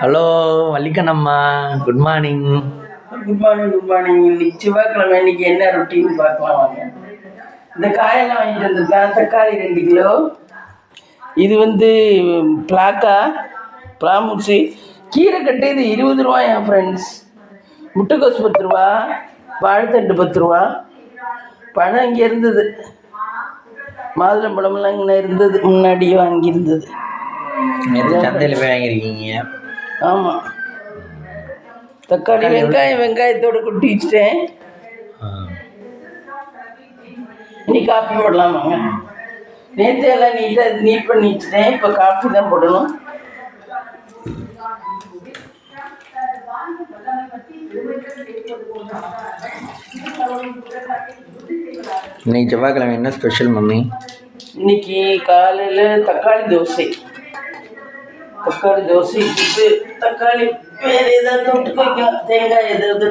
Hello Vallikannamma, good morning. Good morning. Good morning. இன்னைக்கு செவ்வாய்க்கிழமை. இன்னைக்கு என்ன ரொட்டீன் பார்க்கலாம் வாங்க. இந்த காயெல்லாம் வாங்கிட்டு வந்திருக்கேன். தக்காளி 2 கிலோ. இது பிளாமூச்சி கீரை கட்டு. இது 20 ரூபாயா ஃப்ரெண்ட்ஸ். முட்டைக்கோஸ் 10 ரூபா, வாழைத்தண்டு 10 ரூபா. பழம் இங்கே இருந்தது, மாதுளம்பழமெல்லாம் இங்கே இருந்தது, முன்னாடியே வாங்கியிருந்தது. சந்தையில் போய் வாங்கியிருக்கீங்க? ஆமாம். தக்காளி வெங்காயத்தோடு கொட்டி வச்சுட்டேன். இனி காஃபி போடலாமாங்க. நேற்று எல்லாம் நீட் பண்ணி வச்சுட்டேன். இப்போ காஃபி தான் போடணும். இன்னைக்கு செவ்வாய்க்கிழமை என்ன ஸ்பெஷல் மம்மி? இன்னைக்கு காலையில் தக்காளி தோசை தக்காளி வேறு ஏதாவது தொட்டுக்க வைக்கலாம். தேங்காய் ஏதாவது.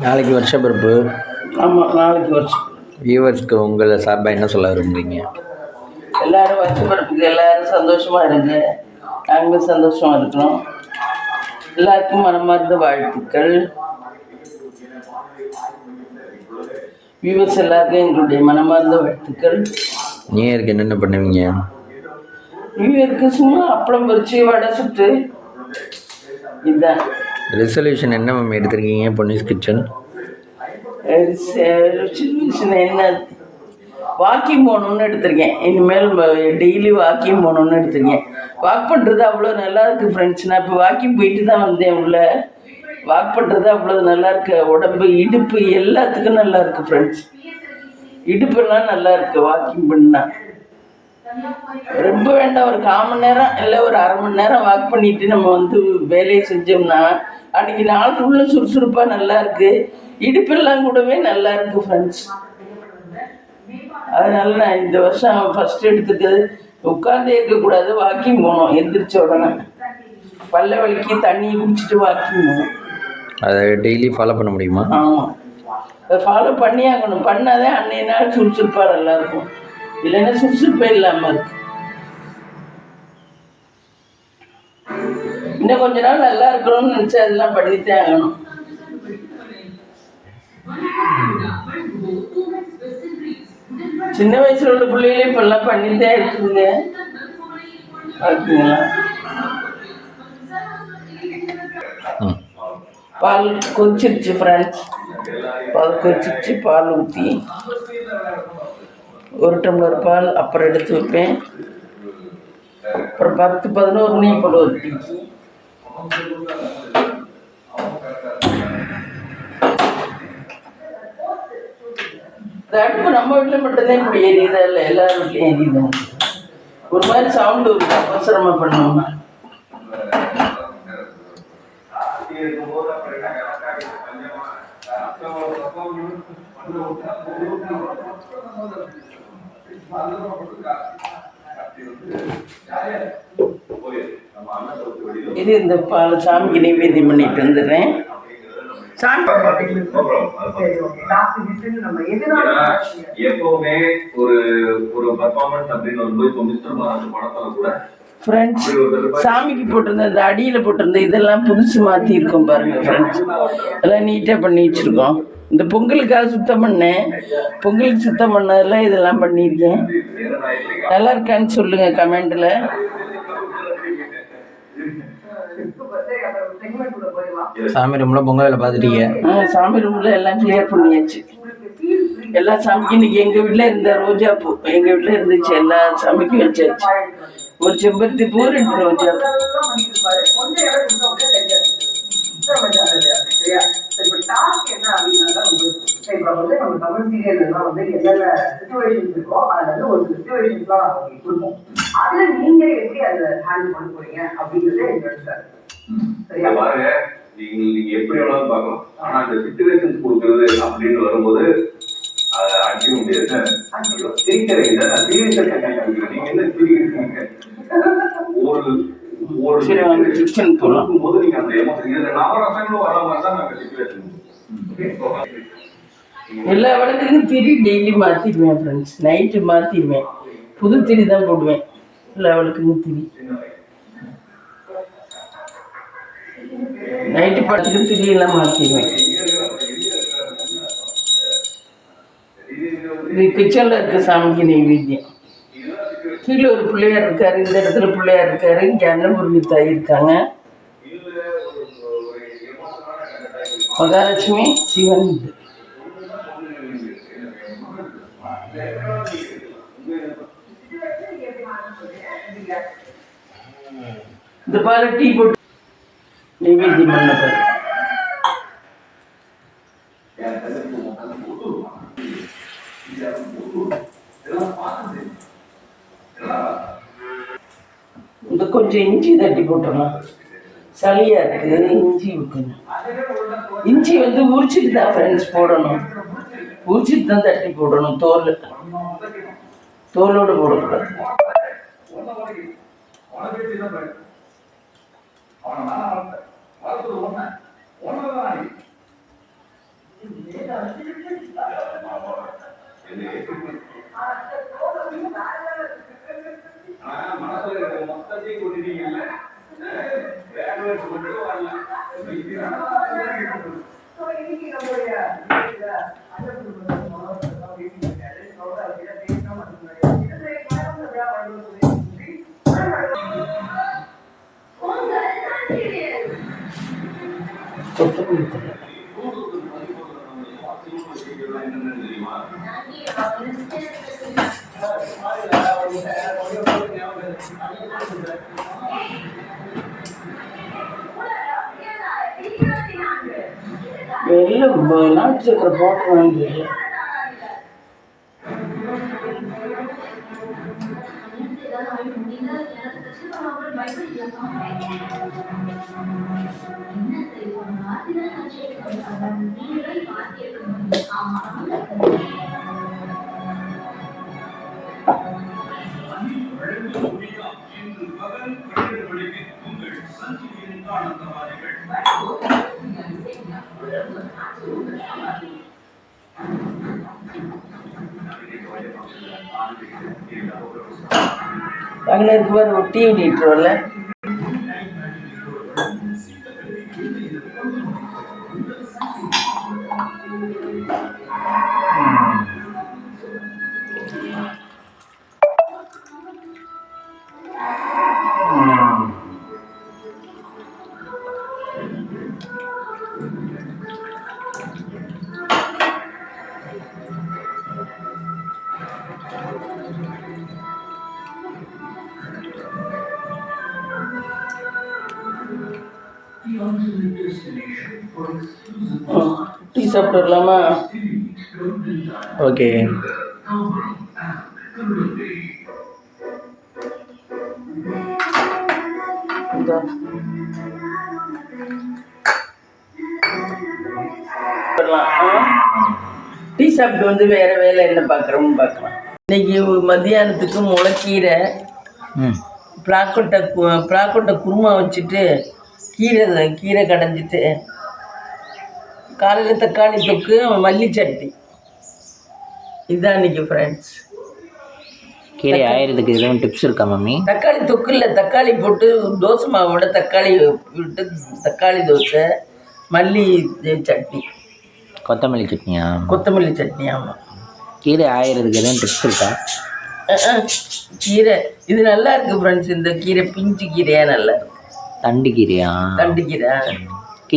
நாளைக்கு வருஷப்பிறப்பு. ஆமாம், நாளைக்கு வருஷம். வியூவர்ஸ்க்கு உங்களை சார்பாக என்ன சொல்ல விரும்புறீங்க? எல்லோரும் வருஷப்பிறப்புக்கு எல்லோரும் சந்தோஷமாக இருங்க. நாங்களும் சந்தோஷமாக இருக்கணும். எல்லாருக்கும் மனமார்ந்த வாழ்த்துக்கள். வியூவர்ஸ் எல்லாருக்கும் எங்களுடைய மனமார்ந்த வாழ்த்துக்கள். நியூ இயருக்கு என்னென்ன பண்ணுவீங்க? நியூ இயருக்கு சும்மா அப்பளம் பறிச்சு வடை சுட்டு. இதுதான் ரெசல்யூஷன். என்ன மேம் எடுத்துருக்கீங்க பொன்னிஸ் கிச்சன்? ரெசல்யூஷன் என்ன, வாக்கிங் போகணுன்னு எடுத்திருக்கேன். இனிமேல் டெய்லி வாக்கிங் போகணுன்னு எடுத்திருக்கேன். வாக் பண்ணுறது அவ்வளோ நல்லா இருக்குது ஃப்ரெண்ட்ஸ். நான் இப்போ வாக்கிங் போயிட்டு தான் வந்தேன். வாக் பண்ணுறது அவ்வளோ நல்லா இருக்கு. உடம்பு, இடுப்பு எல்லாத்துக்கும் நல்லா இருக்குது ஃப்ரெண்ட்ஸ். இடுப்பெல்லாம் நல்லா இருக்குது வாக்கிங் பண்ணால். ரொம்ப வேண்டாம், ஒரு 1/4 மணி நேரம் இல்லை ஒரு 1/2 மணி நேரம் வாக் பண்ணிவிட்டு நம்ம வேலையை செஞ்சோம்னா அன்றைக்கி நாள் ஃபுல்லும் சுறுசுறுப்பாக நல்லா இருக்குது. இடுப்பெல்லாம் கூடவே நல்லா இருக்குது ஃப்ரெண்ட்ஸ். அதனால நான் இந்த வருஷம் ஃபஸ்ட்டு எடுத்துக்கிறது உட்காந்தே இருக்கக்கூடாது, வாக்கிங் போகணும். எந்திரிச்ச உடனே பல்ல வலிக்கு தண்ணியை குடிச்சிட்டு வாக்கிங் போகணும். அதை டெய்லி ஃபாலோ பண்ண முடியுமா? ஆமாம், அதை ஃபாலோ பண்ணி ஆகணும். பண்ணாதே அன்றைய நாள் சுறுசுறுப்பாக நல்லாயிருக்கும். இல்லைன்னா சுறுசுறுப்பே இல்லாமல் இருக்கு. இன்னும் கொஞ்ச நாள் நல்லா இருக்கணும்னு நினச்சா அதெல்லாம் பண்ணிட்டே ஆகணும். சின்ன வயசுல உள்ள பிள்ளைகளே இப்பெல்லாம் பண்ணிட்டே இருக்குங்க. ஓகேங்களா? பால் கொதிச்சிருச்சு ஃப்ரெண்ட்ஸ். பால் கொதிச்சிருச்சு. பால் ஊற்றி 1 டம்ளர் பால் அப்புறம் எடுத்து வைப்பேன். அப்புறம் 10-11 மணி போல் ஒரு டீக்கு. இந்த அடுப்பு நம்ம வீட்டில் மட்டும்தான் இப்படி எரியுதா இல்லை எல்லாரும் வீட்லையும் எரியுதுங்க. ஒரு மாதிரி சவுண்டு வருது அவசரமாக பண்ணோம்னா. இது இந்த பால் சாமிக்கு நைவேத்தியம் பண்ணிட்டு வந்துடுறேன். எப்பவுமே ஒரு பெர்ஃபார்மன்ஸ் அப்படின்னு வரும்போது மிஸ்டர் படத்துல கூட ஃப்ரெண்ட்ஸ் சாமிக்கு போட்டிருந்த இந்த அடியில் போட்டிருந்த இதெல்லாம் புதுசு மாற்றி இருக்கோம் பாருங்க ஃப்ரெண்ட்ஸ். எல்லாம் நீட்டாக பண்ணி வச்சுருக்கோம். இந்த பொங்கலுக்காக சுத்தம் பண்ணேன். பொங்கலுக்கு சுத்தம் பண்ணதில் இதெல்லாம் பண்ணியிருக்கேன். நல்லா இருக்கான்னு சொல்லுங்கள் கமெண்டில். சாமி ரூம்ல பொங்கல் வேலை பார்த்துட்டீங்க? சாமி ரூம்ல எல்லாம் கிளியர் பண்ணியாச்சு. எல்லா சாமிக்கும் இன்னைக்கு எங்கள் வீட்டில் இருந்த ரோஜா பூ எங்கள் வீட்டில் இருந்துச்சு. எல்லா சாமிக்கும் வச்சாச்சு. ஒரு செம்பருத்தி பூ, 2 ரோஜா பூ. நம்ம தமிழ் சீரியல் எல்லாம் என்னென்ன சிச்சுவேஷன்ஸ் இருக்கோ அதுல ஒரு சிச்சுவேஷன்ஸ் தான் கொடுப்போம். அதுல நீங்க எப்படி அதை ஹேண்டில் பண்ண போறீங்க அப்படிங்கிறது என்னோட சார். சரியா பாருங்க, நீங்க எப்படி வேணாலும் பார்க்கலாம். ஆனா அந்த சிச்சுவேஷன் கொடுக்குறது அப்படின்னு வரும்போது அதை அடிக்க முடியாது. சிரிக்கிறீங்க, நீங்க என்ன சிரிக்கிறீங்க? போது நீங்க அந்த எமோஷன் நவரசங்களும் வர மாதிரி தான் நாங்க சிச்சுவேஷன். எல்லா விளக்குக்கும் திரி டெய்லி மாற்றிடுவேன் ஃப்ரெண்ட்ஸ். நைட்டு மாற்றிடுவேன், புது திரி தான் போடுவேன். எல்லா விளக்குக்கும் திரி நைட்டு படத்துக்கு திரியெல்லாம் மாற்றிடுவேன். இது கிச்சனில் இருக்க சாமிக்கு நெய்வேத்தியம். கீழே ஒரு பிள்ளையார் இருக்காரு, இந்த இடத்துல பிள்ளையார் இருக்காரு, இங்கே அன்னபூர்ணி தாய் இருக்காங்க, மகாலட்சுமி, சிவன். இந்த பால டீ போட்டு நெய்வேத்தியம் பண்ண பாரு. இந்த கொஞ்சம் இஞ்சி தட்டி போட்டுடலாம், சளியா இருக்கு. இஞ்சி வைக்கணும். இஞ்சி உரிச்சிட்டு தான் ஃப்ரெண்ட்ஸ் போடணும், உரிச்சிட்டு தான் தட்டி போடணும். தோலோடு போடக்கூடாது. வெள்ளம் நாட்டு சக்கரை போட்டுருவான்னு தெரியல. அங்கே இருக்கு பாரு, ஒரு டிவி நீட்டுருவல்ல. டீ சாப்பிட்டு வரலாமா? ஓகே. டீ சாப்பிட்டு வேற வேலை என்ன பார்க்குறோம்னு பார்க்கலாம். இன்னைக்கு மத்தியானத்துக்கு முளைக்கீரை, பிளாக்கொட்டை குருமா வச்சுட்டு கீரை கடைஞ்சிட்டு, காலையில் தக்காளி தொக்கு, மல்லி சட்னி. இதுதான் இன்னைக்கு ஃப்ரெண்ட்ஸ். கீரை ஆயிரத்துக்கு எதுவும் டிப்ஸ் இருக்கா மம்மி? தக்காளி தொக்கு இல்லை, தக்காளி போட்டு தோசை மாவோட தக்காளி விட்டு தக்காளி தோசை, மல்லி சட்னி, கொத்தமல்லி சட்னியா? கொத்தமல்லி சட்னி. ஆமாம். கீரை ஆயிரத்துக்கு எதுவும் டிப்ஸ் இருக்கா? கீரை இது நல்லா இருக்குது ஃப்ரெண்ட்ஸ். இந்த கீரை பிஞ்சு கீரையாக நல்லா இருக்கு. தண்டு கீரையா? தண்டு கீரை.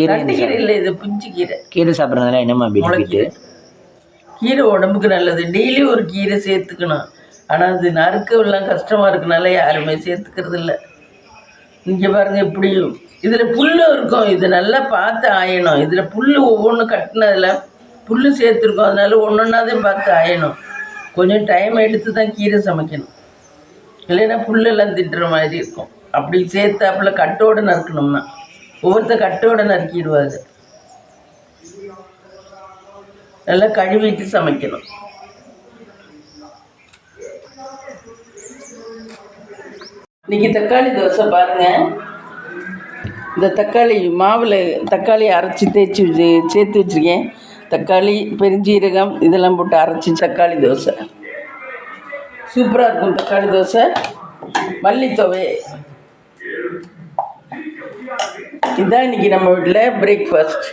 தண்டு கீரை இல்லை, இது பிஞ்சு கீரை. கீரை சாப்பிட்றதுனால என்னம்மா பெனிஃபிட்டு? கீரை உடம்புக்கு நல்லது. டெய்லி ஒரு கீரை சேர்த்துக்கணும். ஆனால் அது நறுக்கெல்லாம் கஷ்டமாக இருக்கனால யாருமே சேர்த்துக்கிறது இல்லை. நீங்கள் பாருங்கள் எப்படி இதில் புல்லும் இருக்கும். இது நல்லா பார்த்து ஆயணும். இதில் புல் ஒவ்வொன்றும் கட்டினதில் புல் சேர்த்துருக்கோம். அதனால ஒன்று ஒன்றாதே பார்த்து ஆயணும். கொஞ்சம் டைம் எடுத்து தான் கீரை சமைக்கணும். இல்லைன்னா புல்லெல்லாம் திட்டுற மாதிரி இருக்கும். அப்படி சேர்த்தாப்புல கட்டோடு நறுக்கணும்னா கட்டோடு நறுக்கிடுவாங்க. நல்லா கழுவிட்டு சமைக்கணும். இன்னைக்கு தக்காளி தோசை பாருங்கள். இந்த தக்காளி மாவில் தக்காளி அரைச்சி சேர்த்து வச்சுருக்கேன். தக்காளி, பெருஞ்சீரகம் இதெல்லாம் போட்டு அரைச்சி தக்காளி தோசை சூப்பராக இருக்கும். தக்காளி தோசை, மல்லித்தொவை. இதுதான் இன்றைக்கி நம்ம வீட்டில் பிரேக்ஃபாஸ்ட்.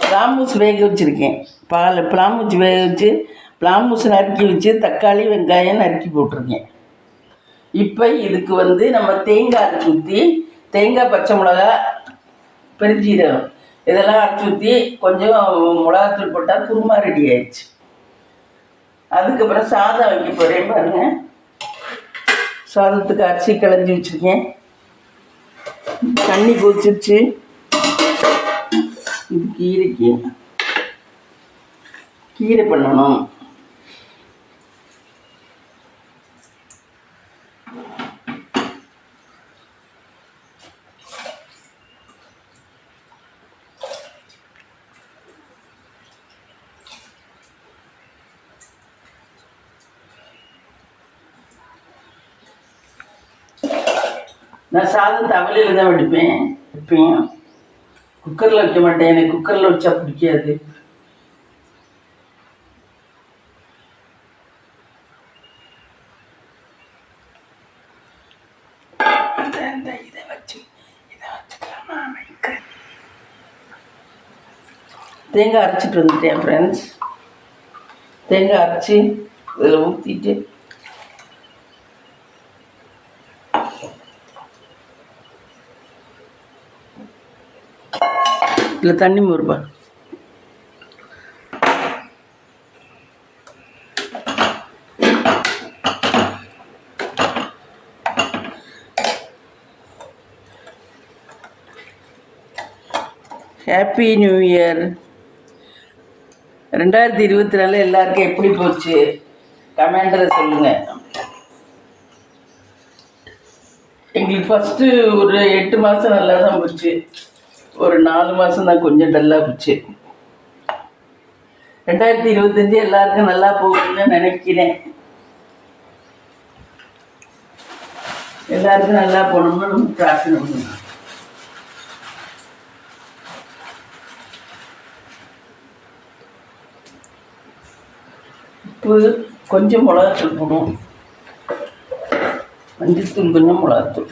பிளாமூஸ் வேக வச்சுருக்கேன். பிளாமூஸ் வேக வச்சு பிளாமூஸ் நறுக்கி வச்சு தக்காளி, வெங்காயம் நறுக்கி போட்டிருக்கேன். இப்போ இதுக்கு நம்ம தேங்காய் அரைச்சி ஊற்றி, தேங்காய், பச்சை மிளகா, பெருஞ்சீரகம் இதெல்லாம் அரைச்சி ஊற்றி கொஞ்சம் மிளகாத்தூள் போட்டால் குருமா ரெடி ஆயிடுச்சு. அதுக்கப்புறம் சாதம் வைக்க போகிறேன் பாருங்கள். சாதத்துக்கு அரிசி களைஞ்சி வச்சுருக்கேன். தண்ணி கொதிச்சிருச்சு. இது கீரை பண்ணணும். நான் சாதம் தவளையில் தான் வடிப்பேன். எப்பயும் குக்கரில் வைக்க மாட்டேன். எனக்கு குக்கரில் வச்சா பிடிக்காது. தேங்காய் அரைச்சிட்டு வந்துட்டேன் ஃப்ரெண்ட்ஸ். தேங்காய் அரைச்சி இதில் ஊற்றிட்டு இதில் தண்ணி மோருப்பா. Happy new year. 2024 எல்லாருக்கும் எப்படி போச்சு கமெண்டில் சொல்லுங்கள். எங்களுக்கு ஃபஸ்ட்டு ஒரு 8 மாதம் நல்லா தான் போச்சு. ஒரு 4 மாதம் தான் கொஞ்சம் டல்லாக போச்சு. 2025 எல்லாருக்கும் நல்லா போகுதுன்னு நினைக்கிறேன். எல்லாருக்கும் நல்லா போகணும்னு நம்ம பிரார்த்தனை பண்ணணும். உப்பு கொஞ்சம், மிளகாத்தூள் போடும், மஞ்சத்தூள் கொஞ்சம், மிளகாத்தூள்.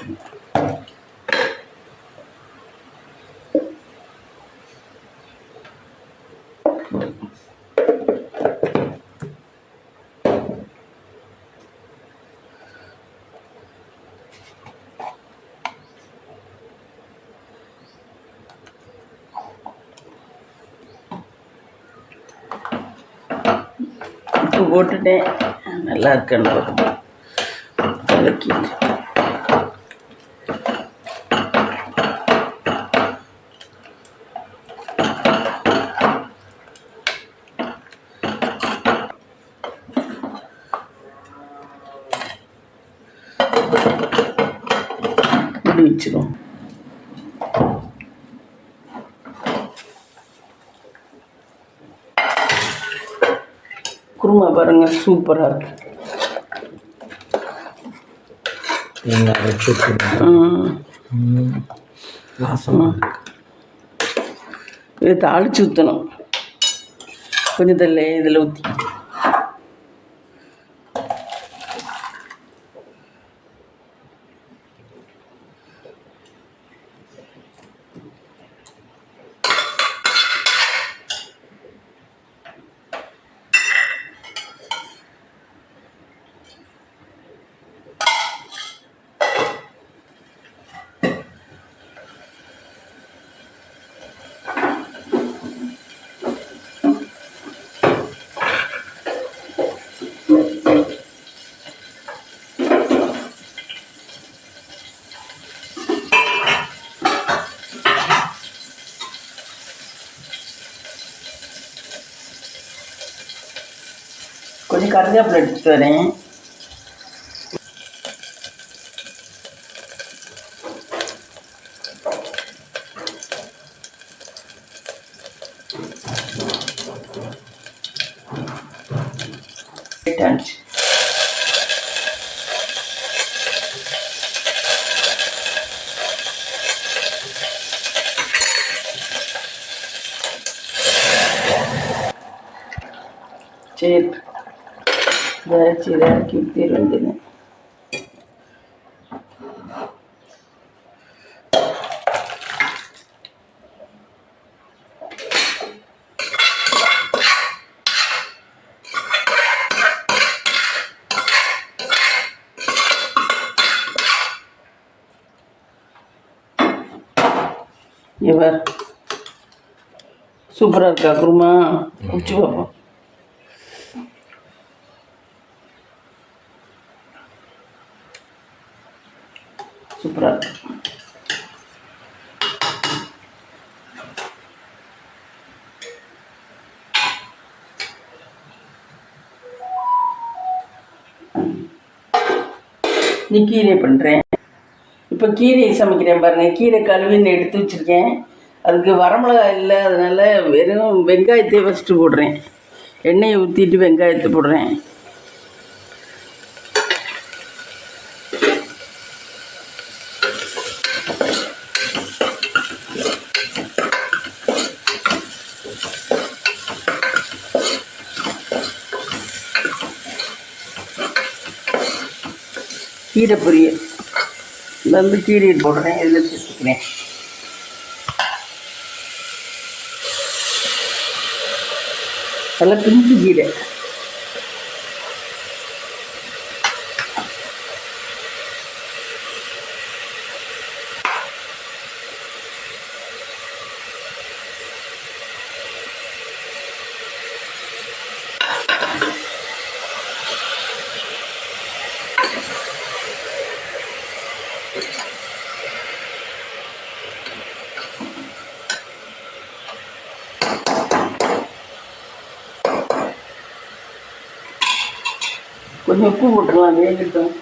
உப்பு போட்டுட்டேன். நல்லா இருக்கேன்னு கலக்கிட்டு இப்படி வச்சிடும். குருமா பாருங்க, சூப்பராக இருக்கு. இது தாளிச்சு ஊற்றணும். கொஞ்சம் இதில் ஊற்றி கொஞ்சம் கருவேப்பிலை எடுத்துட்டு வரேன். சரி, இதாக்கி ஊற்றிட வேண்டியது. இவர் சூப்பராக இருக்கா குருமா? குடிச்சு பார்ப்போம். சூப்பராக இருக்கு. நீ கீரை பண்ணுறேன். இப்போ கீரையை சமைக்கிறேன் பாருங்கள். கீரை கழுவின்னு எடுத்து வச்சுருக்கேன். அதுக்கு வரமிளகாய் இல்லை, அதனால் வெறும் வெங்காயத்தை ஃபஸ்ட்டு போடுறேன். எண்ணெயை ஊற்றிட்டு வெங்காயத்தை போடுறேன். கீரை பொரியல் வந்து கீரையை போடுறேன். இதில் சேர்த்துக்கிறேன். நல்லா பிஞ்சு கீரை. கொஞ்சம் உப்பு போட்டுடலாம், வேகட்டும்.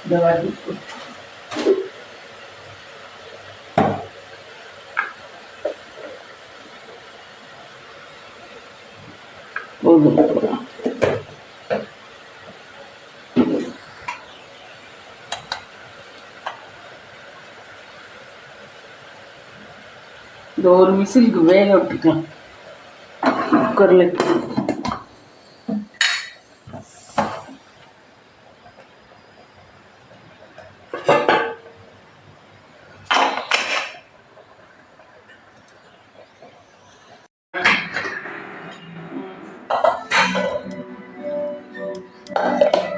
இந்த வாட்டி போதும். இந்த ஒரு விசிலுக்கு வேக விட்டுக்கலாம் குக்கரில்.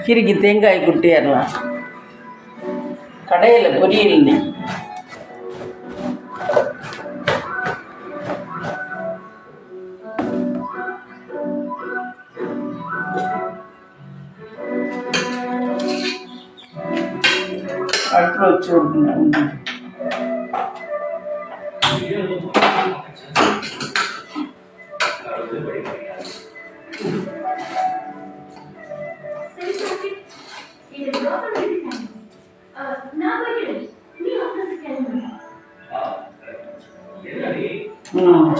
கீரைக்கு தேங்காய் குட்டியாரலாம். கடையில் பொரியல் நீ அடுப்பில் வச்சு விடுங்க.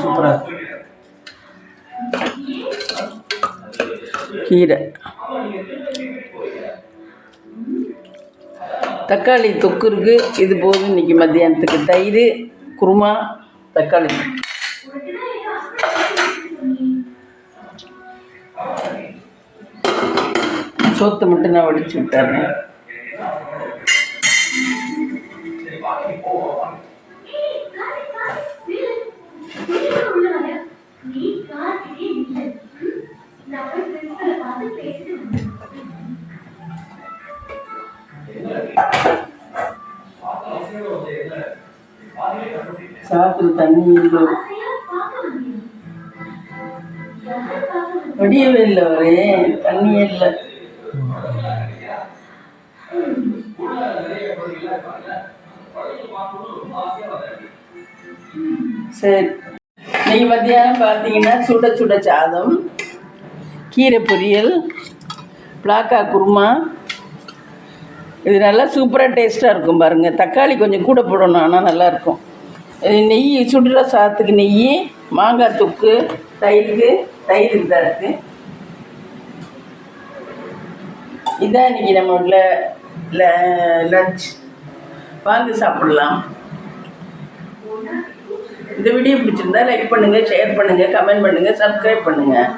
சூப்பராக கீரை. தக்காளி தொக்கு இருக்குது. இது போதும் இன்றைக்கி மத்தியானத்துக்கு. தயிர், குருமா, தக்காளி. சோத்தை மட்டும் நான் வடித்து விட்டுறேன். சாப்பிட்டு தண்ணி இல்லை, வடியவே இல்லை, ஒரே தண்ணியே இல்லை. சரி, இன்னைக்கு மத்தியானம் பார்த்தீங்கன்னா சுட சுட சாதம், கீரை பொரியல், பிளாக்கா குருமா. இது நல்லா சூப்பராக டேஸ்ட்டாக இருக்கும் பாருங்கள். தக்காளி கொஞ்சம் கூட போடணும், ஆனால் நல்லாயிருக்கும். நெய், சுடுற சாதத்துக்கு நெய், மாங்காய் தொக்கு, தயிர் இதாக இருக்குது. இதான் இன்றைக்கி நம்ம வீட்டில் லஞ்ச். வாங்க சாப்பிட்லாம். இந்த வீடியோ பிடிச்சிருந்தா லைக் பண்ணுங்கள், ஷேர் பண்ணுங்கள், கமெண்ட் பண்ணுங்கள், சப்ஸ்கிரைப் பண்ணுங்கள்.